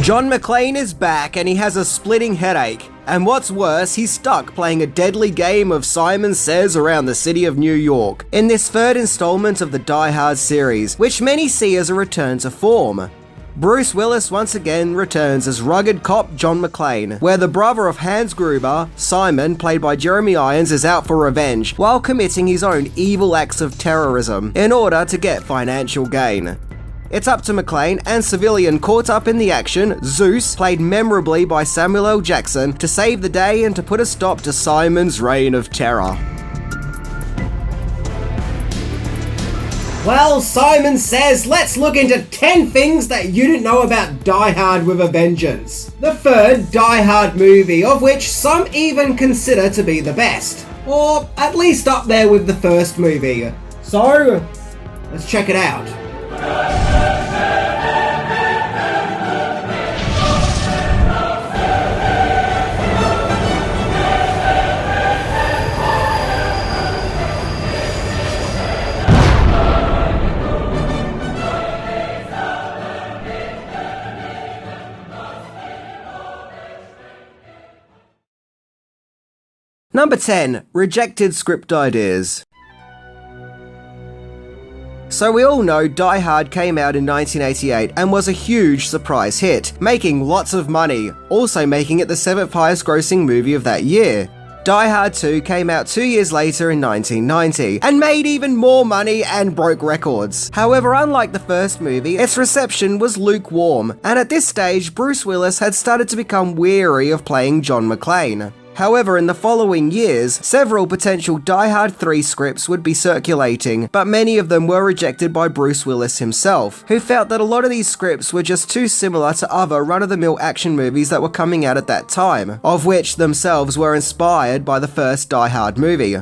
John McClane is back and he has a splitting headache. And what's worse, he's stuck playing a deadly game of Simon Says around the city of New York in this third installment of the Die Hard series, which many see as a return to form. Bruce Willis once again returns as rugged cop John McClane, where the brother of Hans Gruber, Simon, played by Jeremy Irons, is out for revenge while committing his own evil acts of terrorism in order to get financial gain. It's up to McClane and civilian caught up in the action, Zeus, played memorably by Samuel L. Jackson, to save the day and to put a stop to Simon's reign of terror. Well, Simon Says, let's look into 10 things that you didn't know about Die Hard with a Vengeance. The third Die Hard movie, of which some even consider to be the best. Or at least up there with the first movie. So, let's check it out. Number 10. Rejected script ideas. So we all know Die Hard came out in 1988 and was a huge surprise hit, making lots of money, also making it the 7th highest grossing movie of that year. Die Hard 2 came out 2 years later in 1990 and made even more money and broke records. However, unlike the first movie, its reception was lukewarm, and at this stage Bruce Willis had started to become weary of playing John McClane. However, in the following years, several potential Die Hard 3 scripts would be circulating, but many of them were rejected by Bruce Willis himself, who felt that a lot of these scripts were just too similar to other run-of-the-mill action movies that were coming out at that time, of which themselves were inspired by the first Die Hard movie.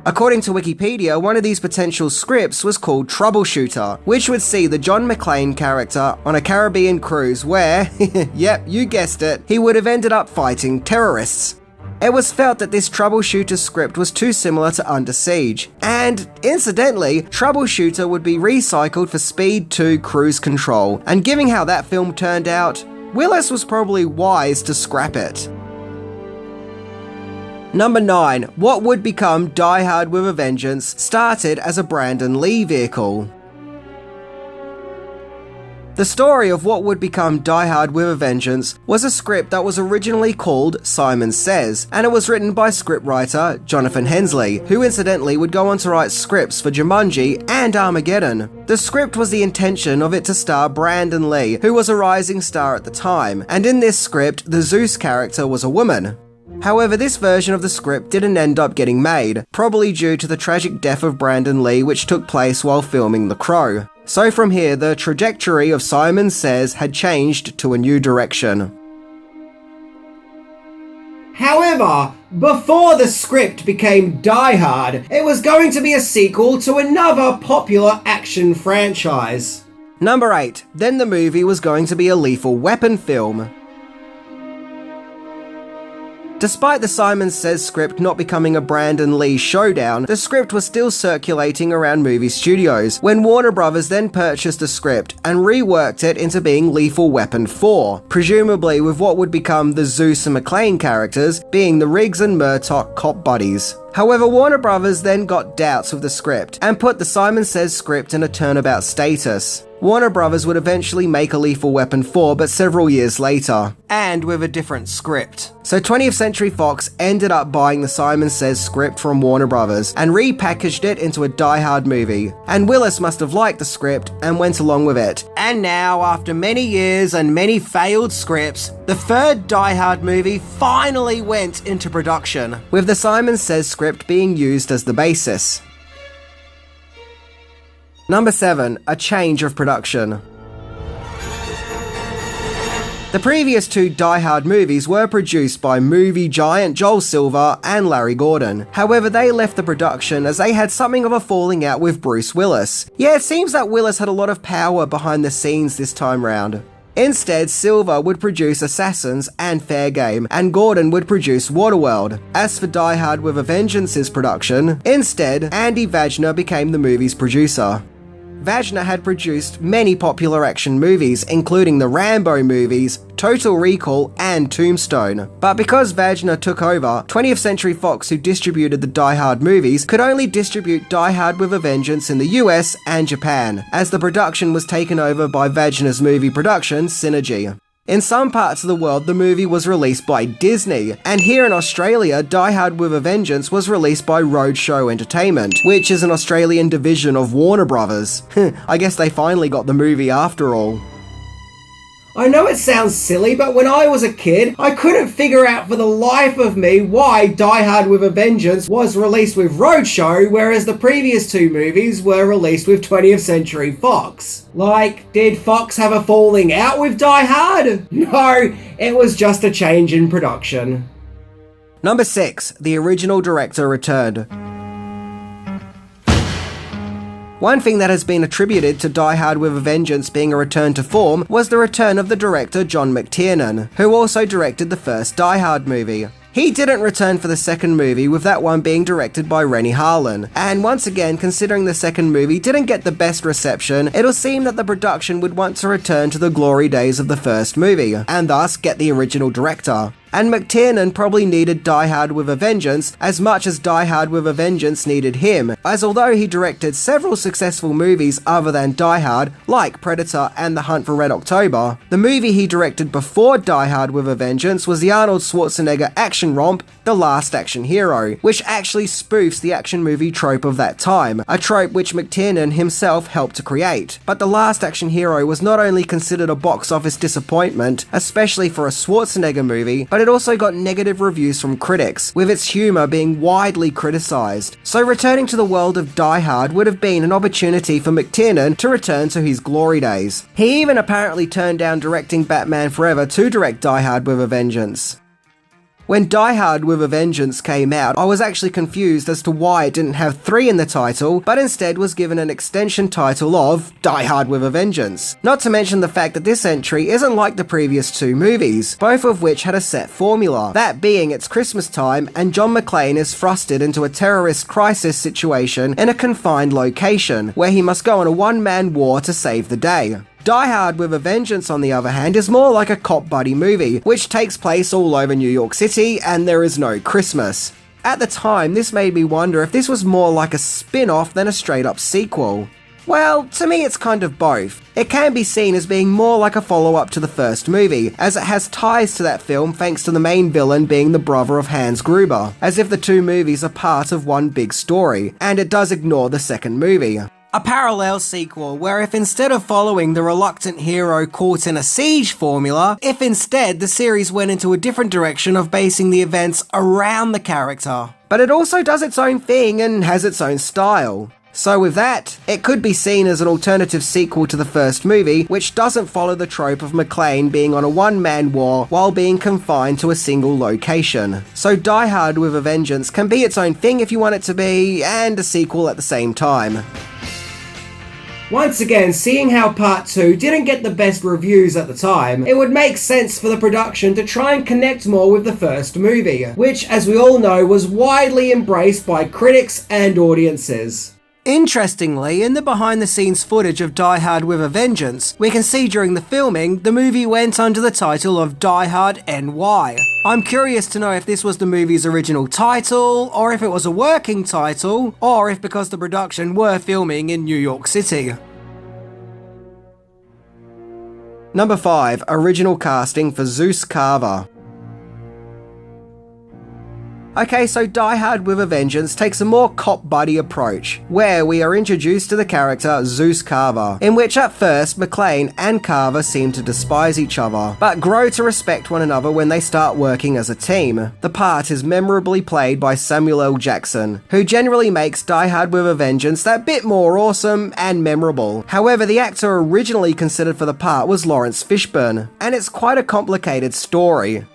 According to Wikipedia, one of these potential scripts was called Troubleshooter, which would see the John McClane character on a Caribbean cruise where, yep, you guessed it, he would have ended up fighting terrorists. It was felt that this Troubleshooter script was too similar to Under Siege, and incidentally, Troubleshooter would be recycled for Speed 2 Cruise Control, and given how that film turned out, Willis was probably wise to scrap it. Number 9. What would become Die Hard with a Vengeance started as a Brandon Lee vehicle. The story of what would become Die Hard with a Vengeance was a script that was originally called Simon Says, and it was written by scriptwriter Jonathan Hensley, who incidentally would go on to write scripts for Jumanji and Armageddon. The script was the intention of it to star Brandon Lee, who was a rising star at the time, and in this script, the Zeus character was a woman. However, this version of the script didn't end up getting made, probably due to the tragic death of Brandon Lee which took place while filming The Crow. So from here, the trajectory of Simon Says had changed to a new direction. However, before the script became Die Hard, it was going to be a sequel to another popular action franchise. Number 8. Then the movie was going to be a Lethal Weapon film. Despite the Simon Says script not becoming a Brandon Lee showdown, the script was still circulating around movie studios, when Warner Brothers then purchased the script and reworked it into being Lethal Weapon 4, presumably with what would become the Zeus and McClane characters being the Riggs and Murtaugh cop buddies. However, Warner Brothers then got doubts with the script and put the Simon Says script in a turnabout status. Warner Brothers would eventually make a Lethal Weapon 4, but several years later, and with a different script. So 20th Century Fox ended up buying the Simon Says script from Warner Brothers and repackaged it into a Die Hard movie, and Willis must have liked the script and went along with it. And now, after many years and many failed scripts, the third Die Hard movie finally went into production, with the Simon Says script being used as the basis. Number 7. A change of production. The previous 2 Die Hard movies were produced by movie giant Joel Silver and Larry Gordon. However, they left the production as they had something of a falling out with Bruce Willis. Yeah, it seems that Willis had a lot of power behind the scenes this time round. Instead, Silver would produce Assassins and Fair Game, and Gordon would produce Waterworld. As for Die Hard with a Vengeance's production, instead, Andy Vajna became the movie's producer. Wagner had produced many popular action movies, including the Rambo movies, Total Recall, and Tombstone. But because Wagner took over, 20th Century Fox, who distributed the Die Hard movies, could only distribute Die Hard with a Vengeance in the US and Japan, as the production was taken over by Wagner's movie production, Synergy. In some parts of the world, the movie was released by Disney, and here in Australia, Die Hard with a Vengeance was released by Roadshow Entertainment, which is an Australian division of Warner Brothers. I guess they finally got the movie after all. I know it sounds silly, but when I was a kid, I couldn't figure out for the life of me why Die Hard with a Vengeance was released with Roadshow, whereas the previous two movies were released with 20th Century Fox. Like, did Fox have a falling out with Die Hard? No, it was just a change in production. Number 6. The original director returned. One thing that has been attributed to Die Hard with a Vengeance being a return to form was the return of the director John McTiernan, who also directed the first Die Hard movie. He didn't return for the second movie, with that one being directed by Renny Harlin, and once again, considering the second movie didn't get the best reception, it'll seem that the production would want to return to the glory days of the first movie, and thus get the original director. And McTiernan probably needed Die Hard with a Vengeance as much as Die Hard with a Vengeance needed him, as although he directed several successful movies other than Die Hard, like Predator and The Hunt for Red October, the movie he directed before Die Hard with a Vengeance was the Arnold Schwarzenegger action romp, The Last Action Hero, which actually spoofs the action movie trope of that time, a trope which McTiernan himself helped to create. But The Last Action Hero was not only considered a box office disappointment, especially for a Schwarzenegger movie, but it also got negative reviews from critics, with its humour being widely criticised. So returning to the world of Die Hard would have been an opportunity for McTiernan to return to his glory days. He even apparently turned down directing Batman Forever to direct Die Hard with a Vengeance. When Die Hard with a Vengeance came out, I was actually confused as to why it didn't have 3 in the title, but instead was given an extension title of Die Hard with a Vengeance. Not to mention the fact that this entry isn't like the previous 2 movies, both of which had a set formula, that being it's Christmas time and John McClane is thrusted into a terrorist crisis situation in a confined location, where he must go on a one-man war to save the day. Die Hard with a Vengeance, on the other hand, is more like a cop buddy movie, which takes place all over New York City and there is no Christmas. At the time, this made me wonder if this was more like a spin-off than a straight-up sequel. Well, to me it's kind of both. It can be seen as being more like a follow-up to the first movie, as it has ties to that film thanks to the main villain being the brother of Hans Gruber, as if the 2 movies are part of one big story, and it does ignore the second movie. A parallel sequel where if instead of following the reluctant hero caught in a siege formula, if instead the series went into a different direction of basing the events around the character. But it also does its own thing and has its own style. So with that, it could be seen as an alternative sequel to the first movie, which doesn't follow the trope of McClane being on a one-man war while being confined to a single location. So Die Hard with a Vengeance can be its own thing if you want it to be, and a sequel at the same time. Once again, seeing how Part 2 didn't get the best reviews at the time, it would make sense for the production to try and connect more with the first movie, which, as we all know, was widely embraced by critics and audiences. Interestingly, in the behind-the-scenes footage of Die Hard with a Vengeance, we can see during the filming, the movie went under the title of Die Hard NY. I'm curious to know if this was the movie's original title, or if it was a working title, or if because the production were filming in New York City. Number 5. Original casting for Zeus Carver. Okay, so Die Hard with a Vengeance takes a more cop buddy approach, where we are introduced to the character Zeus Carver, in which at first McClane and Carver seem to despise each other, but grow to respect one another when they start working as a team. The part is memorably played by Samuel L. Jackson, who generally makes Die Hard with a Vengeance that bit more awesome and memorable. However, the actor originally considered for the part was Lawrence Fishburne, and it's quite a complicated story.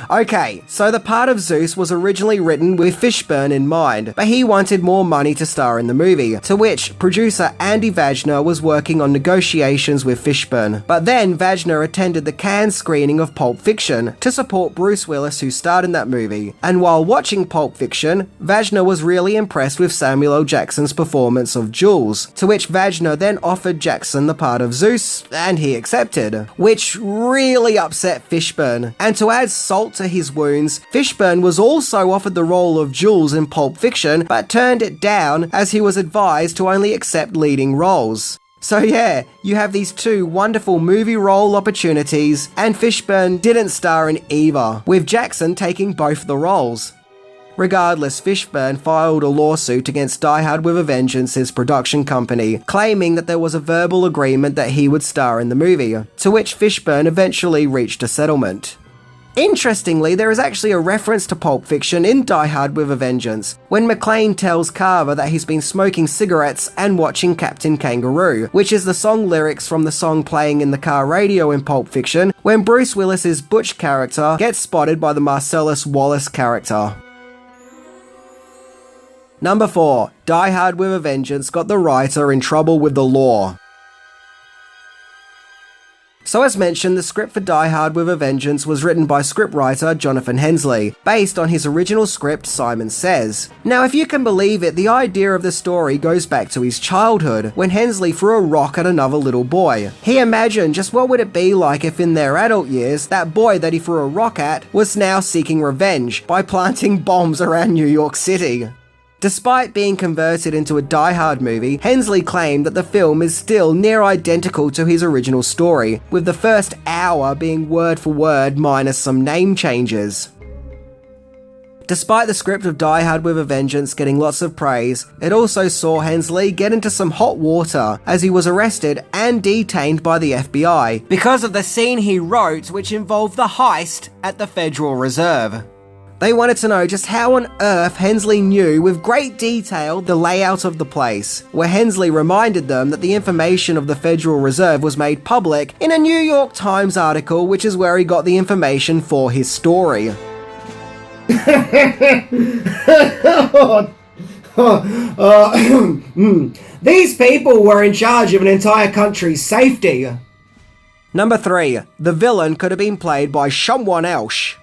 Okay, so the part of Zeus was originally written with Fishburne in mind, but he wanted more money to star in the movie, to which producer Andy Vajner was working on negotiations with Fishburne. But then Vajner attended the Cannes screening of Pulp Fiction to support Bruce Willis, who starred in that movie, and while watching Pulp Fiction, Vajner was really impressed with Samuel L. Jackson's performance of Jules, to which Vajner then offered Jackson the part of Zeus, and he accepted, which really upset Fishburne. And to add salt to his wounds, Fishburne was also offered the role of Jules in Pulp Fiction, but turned it down as he was advised to only accept leading roles. So yeah, you have these two wonderful movie role opportunities, and Fishburne didn't star in either, with Jackson taking both the roles. Regardless, Fishburne filed a lawsuit against Die Hard with a Vengeance, his production company, claiming that there was a verbal agreement that he would star in the movie, to which Fishburne eventually reached a settlement. Interestingly, there is actually a reference to Pulp Fiction in Die Hard with a Vengeance, when McClane tells Carver that he's been smoking cigarettes and watching Captain Kangaroo, which is the song lyrics from the song playing in the car radio in Pulp Fiction, when Bruce Willis's Butch character gets spotted by the Marcellus Wallace character. Number 4. Die Hard with a Vengeance got the writer in trouble with the law. So as mentioned, the script for Die Hard with a Vengeance was written by scriptwriter Jonathan Hensley, based on his original script Simon Says. Now if you can believe it, the idea of the story goes back to his childhood, when Hensley threw a rock at another little boy. He imagined just what would it be like if in their adult years, that boy that he threw a rock at was now seeking revenge by planting bombs around New York City. Despite being converted into a Die Hard movie, Hensley claimed that the film is still near identical to his original story, with the first hour being word for word minus some name changes. Despite the script of Die Hard with a Vengeance getting lots of praise, it also saw Hensley get into some hot water as he was arrested and detained by the FBI because of the scene he wrote which involved the heist at the Federal Reserve. They wanted to know just how on earth Hensley knew with great detail the layout of the place, where Hensley reminded them that the information of the Federal Reserve was made public in a New York Times article, which is where he got the information for his story. These people were in charge of an entire country's safety. Number 3. The villain could have been played by someone else.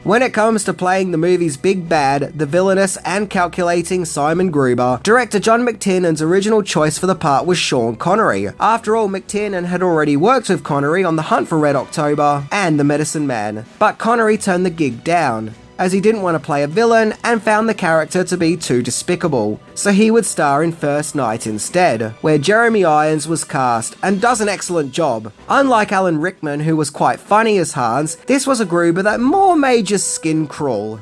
When it comes to playing the movie's big bad, the villainous and calculating Simon Gruber, director John McTiernan's original choice for the part was Sean Connery. After all, McTiernan had already worked with Connery on The Hunt for Red October and The Medicine Man, but Connery turned the gig down, as he didn't want to play a villain and found the character to be too despicable, so he would star in First Night instead, where Jeremy Irons was cast and does an excellent job. Unlike Alan Rickman, who was quite funny as Hans, this was a Gruber that more made your skin crawl.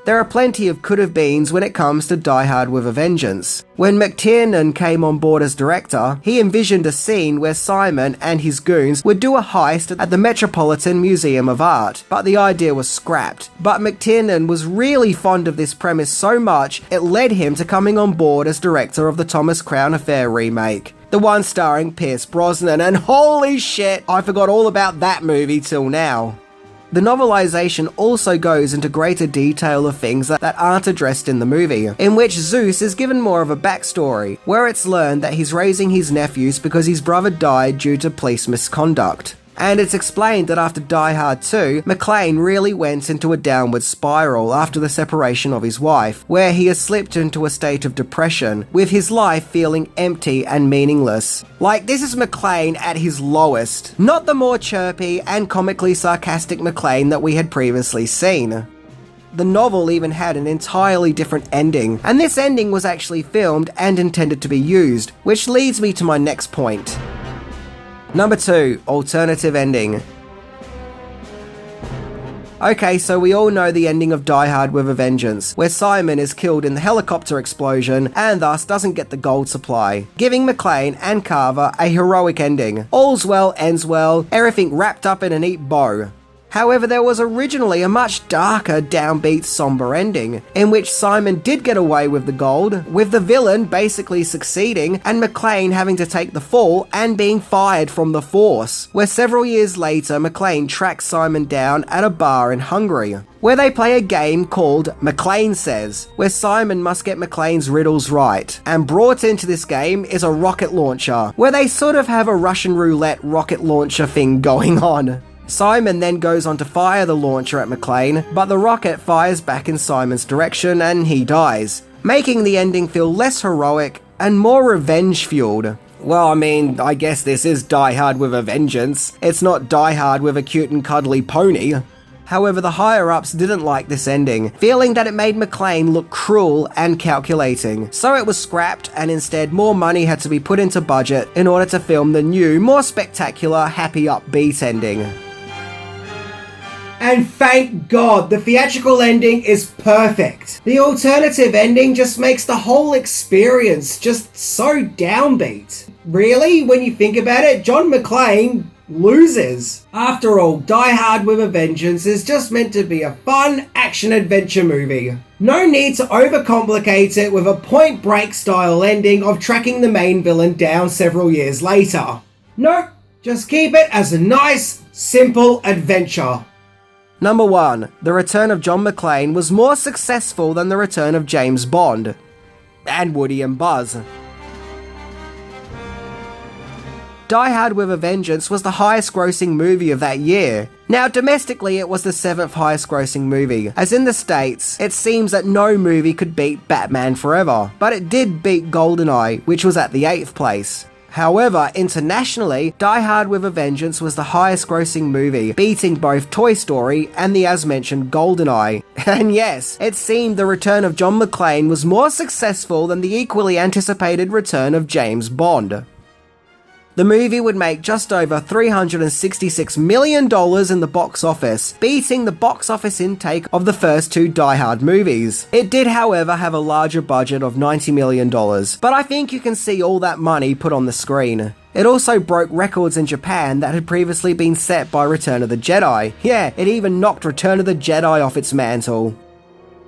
There are plenty of could-have-beens when it comes to Die Hard with a Vengeance. When McTiernan came on board as director, he envisioned a scene where Simon and his goons would do a heist at the Metropolitan Museum of Art, but the idea was scrapped. But McTiernan was really fond of this premise so much, it led him to coming on board as director of the Thomas Crown Affair remake, the one starring Pierce Brosnan, and holy shit, I forgot all about that movie till now. The novelization also goes into greater detail of things that aren't addressed in the movie, in which Zeus is given more of a backstory, where it's learned that he's raising his nephews because his brother died due to police misconduct. And it's explained that after Die Hard 2, McClane really went into a downward spiral after the separation of his wife, where he has slipped into a state of depression, with his life feeling empty and meaningless. Like, this is McClane at his lowest, not the more chirpy and comically sarcastic McClane that we had previously seen. The novel even had an entirely different ending, and this ending was actually filmed and intended to be used, which leads me to my next point. Number 2, alternative ending. Okay, so we all know the ending of Die Hard with a Vengeance, where Simon is killed in the helicopter explosion and thus doesn't get the gold supply, giving McClane and Carver a heroic ending. All's well ends well, everything wrapped up in a neat bow. However, there was originally a much darker, downbeat, somber ending, in which Simon did get away with the gold, with the villain basically succeeding and McClane having to take the fall and being fired from the force, where several years later McClane tracks Simon down at a bar in Hungary, where they play a game called McClane Says, where Simon must get McClane's riddles right. And brought into this game is a rocket launcher, where they sort of have a Russian roulette rocket launcher thing going on. Simon then goes on to fire the launcher at McClane, but the rocket fires back in Simon's direction and he dies, making the ending feel less heroic and more revenge-fueled. Well, I mean, I guess this is Die Hard with a vengeance. It's not Die Hard with a cute and cuddly pony. However, the higher-ups didn't like this ending, feeling that it made McClane look cruel and calculating. So it was scrapped, and instead more money had to be put into budget in order to film the new, more spectacular, happy upbeat ending. And thank God, the theatrical ending is perfect. The alternative ending just makes the whole experience just so downbeat. Really, when you think about it, John McClane loses. After all, Die Hard with a Vengeance is just meant to be a fun action-adventure movie. No need to overcomplicate it with a Point Break style ending of tracking the main villain down several years later. Nope, just keep it as a nice, simple adventure. Number 1. The return of John McClane was more successful than the return of James Bond. And Woody and Buzz. Die Hard with a Vengeance was the highest grossing movie of that year. Now, domestically it was the 7th highest grossing movie, as in the States, it seems that no movie could beat Batman Forever, but it did beat GoldenEye, which was at the 8th place. However, internationally, Die Hard with a Vengeance was the highest grossing movie, beating both Toy Story and the as-mentioned GoldenEye. And yes, it seemed the return of John McClane was more successful than the equally anticipated return of James Bond. The movie would make just over $366 million in the box office, beating the box office intake of the first 2 Die Hard movies. It did, however, have a larger budget of $90 million, but I think you can see all that money put on the screen. It also broke records in Japan that had previously been set by Return of the Jedi. Yeah, it even knocked Return of the Jedi off its mantle.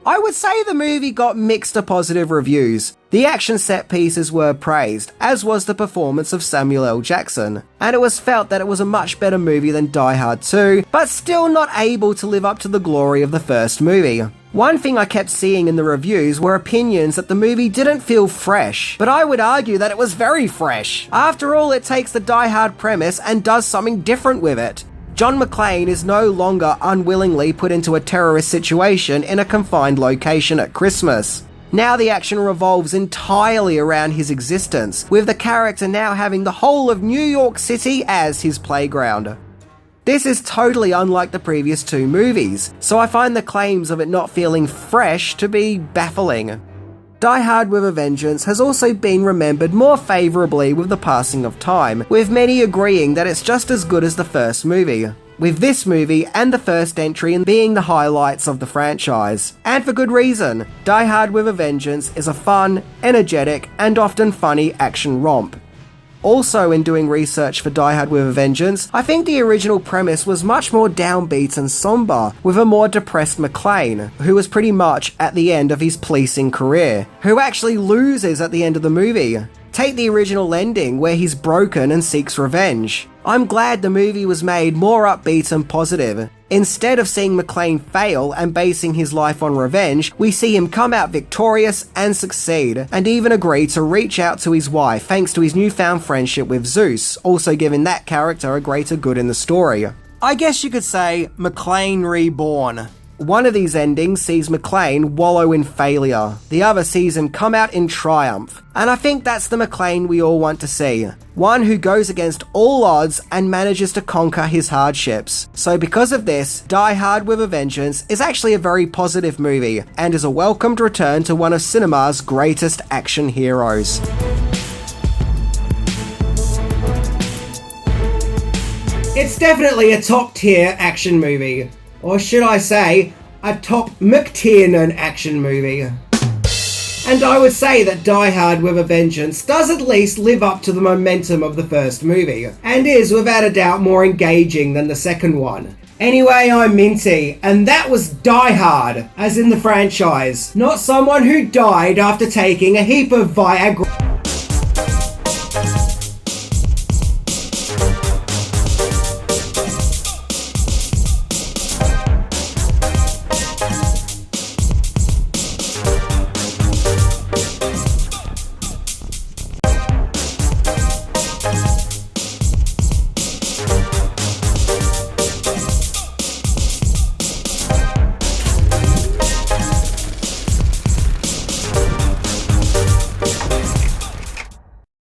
I would say the movie got mixed to positive reviews. The action set pieces were praised, as was the performance of Samuel L. Jackson, and it was felt that it was a much better movie than Die Hard 2, but still not able to live up to the glory of the first movie. One thing I kept seeing in the reviews were opinions that the movie didn't feel fresh, but I would argue that it was very fresh. After all, it takes the Die Hard premise and does something different with it. John McClane is no longer unwillingly put into a terrorist situation in a confined location at Christmas. Now the action revolves entirely around his existence, with the character now having the whole of New York City as his playground. This is totally unlike the previous 2 movies, so I find the claims of it not feeling fresh to be baffling. Die Hard with a Vengeance has also been remembered more favourably with the passing of time, with many agreeing that it's just as good as the first movie, with this movie and the first entry being the highlights of the franchise. And for good reason. Die Hard with a Vengeance is a fun, energetic, and often funny action romp. Also, in doing research for Die Hard with a Vengeance, I think the original premise was much more downbeat and somber, with a more depressed McClane, who was pretty much at the end of his policing career, who actually loses at the end of the movie. Take the original ending, where he's broken and seeks revenge. I'm glad the movie was made more upbeat and positive. Instead of seeing McClane fail and basing his life on revenge, we see him come out victorious and succeed, and even agree to reach out to his wife thanks to his newfound friendship with Zeus, also giving that character a greater good in the story. I guess you could say McClane Reborn. One of these endings sees McClane wallow in failure, the other sees him come out in triumph, and I think that's the McClane we all want to see. One who goes against all odds and manages to conquer his hardships. So because of this, Die Hard with a Vengeance is actually a very positive movie, and is a welcomed return to one of cinema's greatest action heroes. It's definitely a top-tier action movie. Or should I say, a top McTiernan action movie. And I would say that Die Hard with a Vengeance does at least live up to the momentum of the first movie, and is without a doubt more engaging than the second one. Anyway, I'm Minty, and that was Die Hard, as in the franchise, not someone who died after taking a heap of Viagra.